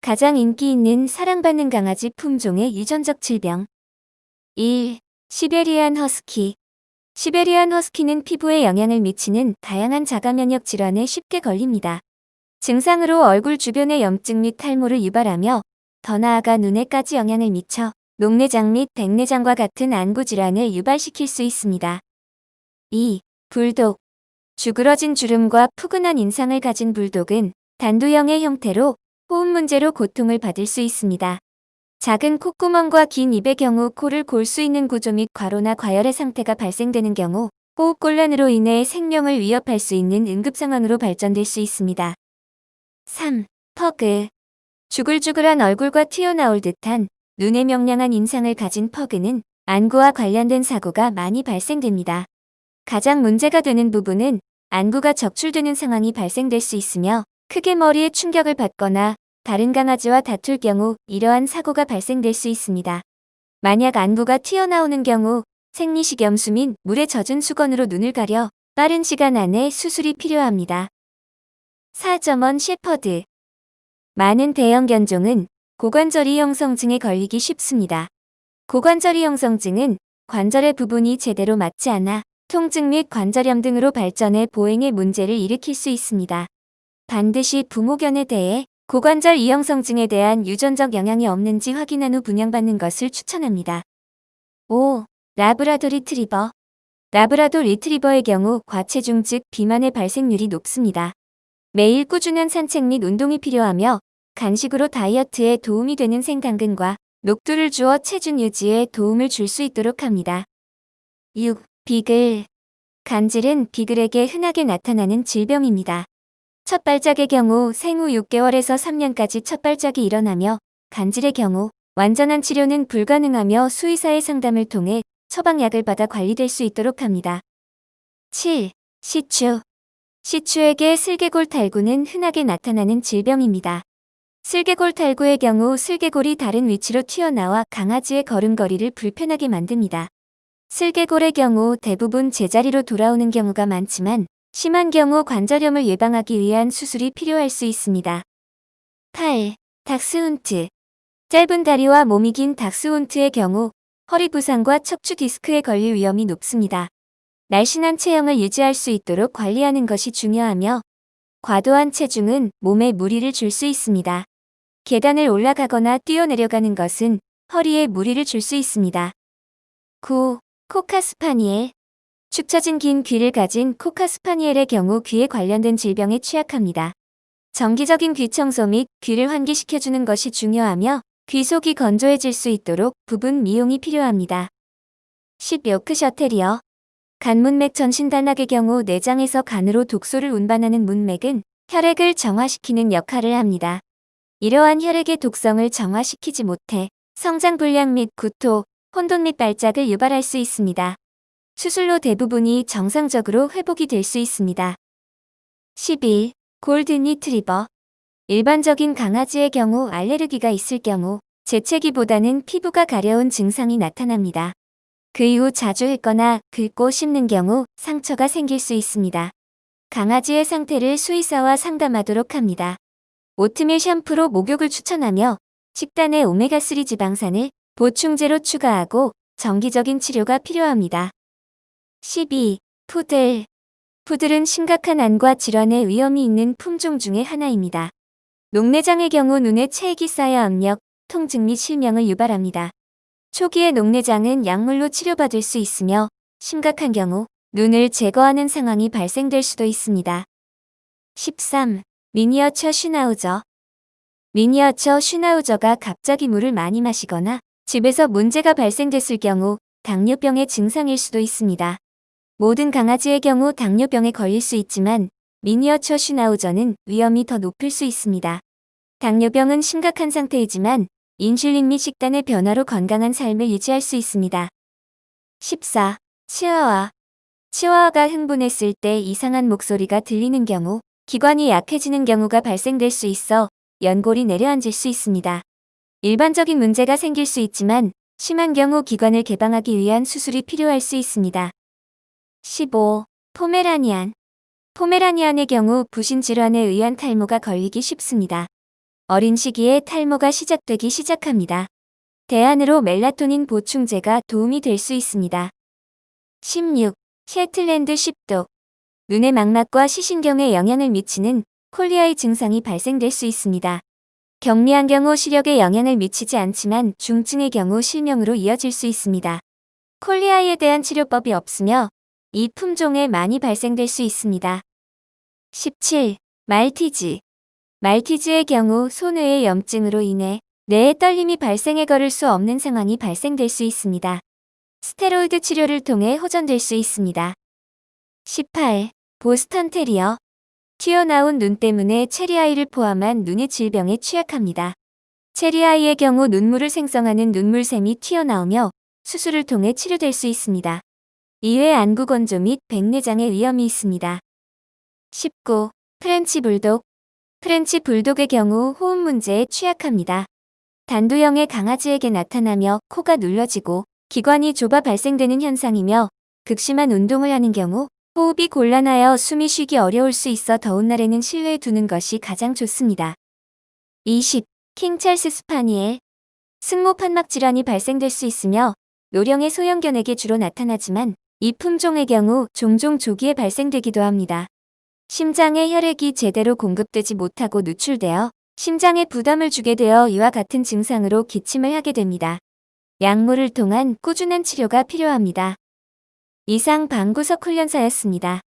가장 인기 있는 사랑받는 강아지 품종의 유전적 질병. 1. 시베리안 허스키. 시베리안 허스키는 피부에 영향을 미치는 다양한 자가 면역 질환에 쉽게 걸립니다. 증상으로 얼굴 주변의 염증 및 탈모를 유발하며 더 나아가 눈에까지 영향을 미쳐 녹내장 및 백내장과 같은 안구 질환을 유발시킬 수 있습니다. 2. 불독. 주그러진 주름과 푸근한 인상을 가진 불독은 단두형의 형태로 호흡 문제로 고통을 받을 수 있습니다. 작은 콧구멍과 긴 입의 경우 코를 골 수 있는 구조 및 과로나 과열의 상태가 발생되는 경우 호흡곤란으로 인해 생명을 위협할 수 있는 응급 상황으로 발전될 수 있습니다. 3. 퍼그. 주글주글한 얼굴과 튀어나올 듯한 눈에 명량한 인상을 가진 퍼그는 안구와 관련된 사고가 많이 발생됩니다. 가장 문제가 되는 부분은 안구가 적출되는 상황이 발생될 수 있으며 크게 머리에 충격을 받거나 다른 강아지와 다툴 경우 이러한 사고가 발생될 수 있습니다. 만약 안구가 튀어나오는 경우 생리식염수 및 물에 젖은 수건으로 눈을 가려 빠른 시간 안에 수술이 필요합니다. 4.1 shepherd. 많은 대형 견종은 고관절이 형성증에 걸리기 쉽습니다. 고관절이 형성증은 관절의 부분이 제대로 맞지 않아 통증 및 관절염 등으로 발전해 보행에 문제를 일으킬 수 있습니다. 반드시 부모견에 대해 고관절 이형성증에 대한 유전적 영향이 없는지 확인한 후 분양받는 것을 추천합니다. 5. 라브라도 리트리버. 라브라도 리트리버의 경우 과체중 즉 비만의 발생률이 높습니다. 매일 꾸준한 산책 및 운동이 필요하며 간식으로 다이어트에 도움이 되는 생당근과 녹두를 주어 체중 유지에 도움을 줄 수 있도록 합니다. 6. 비글. 간질은 비글에게 흔하게 나타나는 질병입니다. 첫 발작의 경우 생후 6개월에서 3년까지 첫 발작이 일어나며 간질의 경우 완전한 치료는 불가능하며 수의사의 상담을 통해 처방약을 받아 관리될 수 있도록 합니다. 7. 시추. 시추에게 슬개골 탈구는 흔하게 나타나는 질병입니다. 슬개골 탈구의 경우 슬개골이 다른 위치로 튀어나와 강아지의 걸음걸이를 불편하게 만듭니다. 슬개골의 경우 대부분 제자리로 돌아오는 경우가 많지만 심한 경우 관절염을 예방하기 위한 수술이 필요할 수 있습니다. 8. 닥스훈트. 짧은 다리와 몸이 긴 닥스훈트의 경우 허리 부상과 척추 디스크에 걸릴 위험이 높습니다. 날씬한 체형을 유지할 수 있도록 관리하는 것이 중요하며 과도한 체중은 몸에 무리를 줄 수 있습니다. 계단을 올라가거나 뛰어내려가는 것은 허리에 무리를 줄 수 있습니다. 9. 코카스파니엘. 축 처진 긴 귀를 가진 코카스파니엘의 경우 귀에 관련된 질병에 취약합니다. 정기적인 귀 청소 및 귀를 환기시켜주는 것이 중요하며 귀 속이 건조해질 수 있도록 부분 미용이 필요합니다. 10. 요크셔 테리어. 간문맥 전신단학의 경우 내장에서 간으로 독소를 운반하는 문맥은 혈액을 정화시키는 역할을 합니다. 이러한 혈액의 독성을 정화시키지 못해 성장 불량 및 구토, 혼돈 및 발작을 유발할 수 있습니다. 수술로 대부분이 정상적으로 회복이 될 수 있습니다. 11. 골든 리트리버. 일반적인 강아지의 경우 알레르기가 있을 경우 재채기보다는 피부가 가려운 증상이 나타납니다. 그 이후 자주 긁거나 긁고 씹는 경우 상처가 생길 수 있습니다. 강아지의 상태를 수의사와 상담하도록 합니다. 오트밀 샴푸로 목욕을 추천하며 식단에 오메가3 지방산을 보충제로 추가하고 정기적인 치료가 필요합니다. 12. 푸들. 푸들은 심각한 안과 질환의 위험이 있는 품종 중의 하나입니다. 녹내장의 경우 눈에 체액이 쌓여 압력, 통증 및 실명을 유발합니다. 초기의 녹내장은 약물로 치료받을 수 있으며 심각한 경우 눈을 제거하는 상황이 발생될 수도 있습니다. 13. 미니어처 슈나우저. 미니어처 슈나우저가 갑자기 물을 많이 마시거나 집에서 문제가 발생됐을 경우 당뇨병의 증상일 수도 있습니다. 모든 강아지의 경우 당뇨병에 걸릴 수 있지만 미니어처 슈나우저는 위험이 더 높을 수 있습니다. 당뇨병은 심각한 상태이지만 인슐린 및 식단의 변화로 건강한 삶을 유지할 수 있습니다. 14. 치와와. 치와와가 흥분했을 때 이상한 목소리가 들리는 경우 기관이 약해지는 경우가 발생될 수 있어 연골이 내려앉을 수 있습니다. 일반적인 문제가 생길 수 있지만 심한 경우 기관을 개방하기 위한 수술이 필요할 수 있습니다. 15. 포메라니안. 포메라니안의 경우 부신 질환에 의한 탈모가 걸리기 쉽습니다. 어린 시기에 탈모가 시작되기 시작합니다. 대안으로 멜라토닌 보충제가 도움이 될 수 있습니다. 16. 셰틀랜드 쉽독. 눈의 망막과 시신경에 영향을 미치는 콜리아의 증상이 발생될 수 있습니다. 경미한 경우 시력에 영향을 미치지 않지만 중증의 경우 실명으로 이어질 수 있습니다. 콜리아이에 대한 치료법이 없으며 이 품종에 많이 발생될 수 있습니다. 17. 말티즈. 말티즈의 경우 손뇌의 염증으로 인해 뇌의 떨림이 발생해 걸을 수 없는 상황이 발생될 수 있습니다. 스테로이드 치료를 통해 호전될 수 있습니다. 18. 보스턴 테리어. 튀어나온 눈 때문에 체리아이를 포함한 눈의 질병에 취약합니다. 체리아이의 경우 눈물을 생성하는 눈물샘이 튀어나오며 수술을 통해 치료될 수 있습니다. 이외 안구 건조 및 백내장의 위험이 있습니다. 19. 프렌치 불독. 프렌치 불독의 경우 호흡 문제에 취약합니다. 단두형의 강아지에게 나타나며 코가 눌러지고 기관이 좁아 발생되는 현상이며 극심한 운동을 하는 경우 호흡이 곤란하여 숨이 쉬기 어려울 수 있어 더운 날에는 실내에 두는 것이 가장 좋습니다. 20. 킹찰스 스파니엘. 승모 판막 질환이 발생될 수 있으며 노령의 소형견에게 주로 나타나지만 이 품종의 경우 종종 조기에 발생되기도 합니다. 심장에 혈액이 제대로 공급되지 못하고 누출되어 심장에 부담을 주게 되어 이와 같은 증상으로 기침을 하게 됩니다. 약물을 통한 꾸준한 치료가 필요합니다. 이상 방구석 훈련사였습니다.